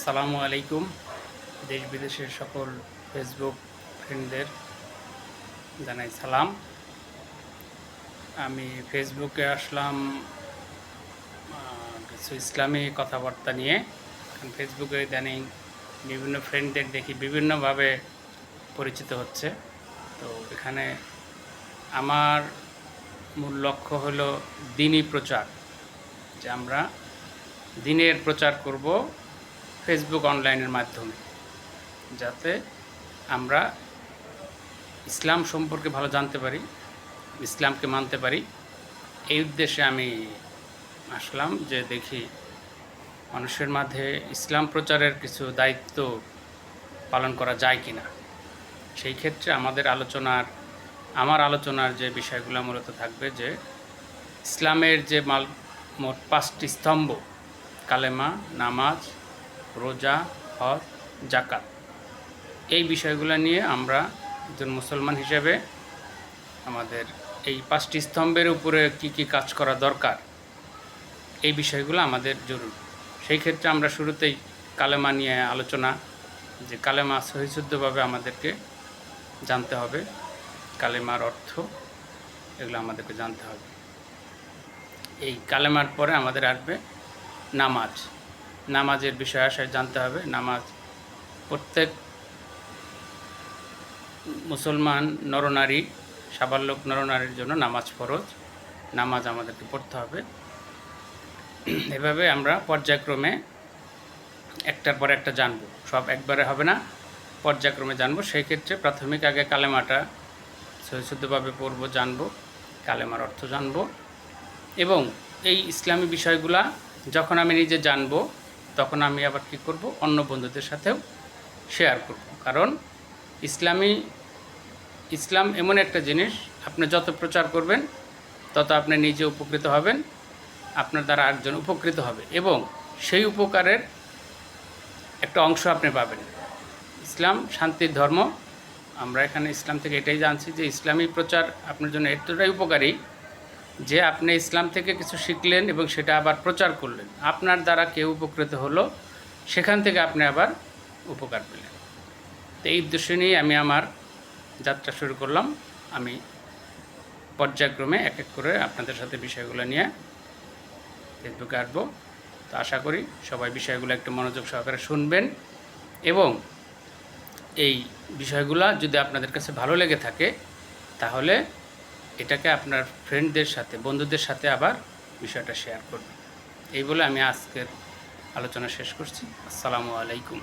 আসসালামু আলাইকুম। দেশ বিদেশের সকল ফেসবুক ফ্রেন্ডদের জানাই সালাম। আমি ফেসবুকে আসলাম কিছু ইসলামী কথাবার্তা নিয়ে। কারণ ফেসবুকে ইদানিং বিভিন্ন ফ্রেন্ডদের দেখি বিভিন্নভাবে পরিচিত হচ্ছে। তো এখানে আমার মূল লক্ষ্য হলো দ্বীনি প্রচার, যে আমরা দ্বীনের প্রচার করব ফেসবুক অনলাইনের মাধ্যমে, যাতে আমরা ইসলাম সম্পর্কে ভালো জানতে পারি, ইসলামকে মানতে পারি। এই উদ্দেশ্যে আমি আসলাম, যে দেখি মানুষের মাঝে ইসলাম প্রচারের কিছু দায়িত্ব পালন করা যায় কি না। সেই ক্ষেত্রে আমার আলোচনার যে বিষয়গুলো মূলত থাকবে, যে ইসলামের যে মোট 5টি স্তম্ভ, কালেমা, নামাজ, রোজা, হজ, জাকাত, এই বিষয়গুলো নিয়ে আমরা একজন মুসলমান হিসেবে আমাদের এই 5টি স্তম্ভের উপরে কি কি কাজ করা দরকার, এই বিষয়গুলো আমাদের জরুরি। সেই ক্ষেত্রে আমরা শুরুতেই কালেমা নিয়ে আলোচনা, যে কালেমা সহিশুদ্ধভাবে আমাদেরকে জানতে হবে, কালেমার অর্থ এগুলো আমাদেরকে জানতে হবে। এই কালেমার পরে আমাদের আসবে নামাজের বিষয় আশায় জানতে হবে। নামাজ প্রত্যেক মুসলমান নরনারী, সাবালক নরনারীর জন্য নামাজ ফরজ, নামাজ আমাদেরকে পড়তে হবে। এভাবে আমরা পর্যায়ক্রমে একটার পর একটা জানব, সব একবারে হবে না, পর্যায়ক্রমে জানব। সেই ক্ষেত্রে প্রাথমিক আগে কালেমাটা সহিশুদ্ধভাবে পড়ব, জানব, কালেমার অর্থ জানব, এবং এই ইসলামী বিষয়গুলা যখন আমি নিজে জানব, তখন আমি আবার কী করব, অন্য বন্ধুদের সাথেও শেয়ার করব। কারণ ইসলাম এমন একটা জিনিস, আপনি যত প্রচার করবেন তত আপনি নিজে উপকৃত হবেন, আপনার দ্বারা আরেকজন উপকৃত হবে, এবং সেই উপকারের একটা অংশ আপনি পাবেন। ইসলাম শান্তির ধর্ম। আমরা এখানে ইসলাম থেকে এটাই জানছি যে ইসলামী প্রচার আপনার জন্য এতটাই উপকারী যে আপনি ইসলাম থেকে কিছু শিখলেন এবং সেটা আবার প্রচার করলেন, আপনার দ্বারা কেউ উপকৃত হলো, সেখান থেকে আপনি আবার উপকার পেলেন। তো এই উদ্দেশ্য নিয়ে আমি আমার যাত্রা শুরু করলাম। আমি পর্যায়ক্রমে এক এক করে আপনাদের সাথে বিষয়গুলো নিয়ে ফেসবুকে আসবো। তো আশা করি সবাই বিষয়গুলো একটু মনোযোগ সহকারে শুনবেন, এবং এই বিষয়গুলো যদি আপনাদের কাছে ভালো লেগে থাকে, তাহলে এটাকে আপনার ফ্রেন্ডদের সাথে, বন্ধুদের সাথে আবার বিষয়টা শেয়ার করবেন। এই বলে আমি আজকের আলোচনা শেষ করছি। আসসালামু আলাইকুম।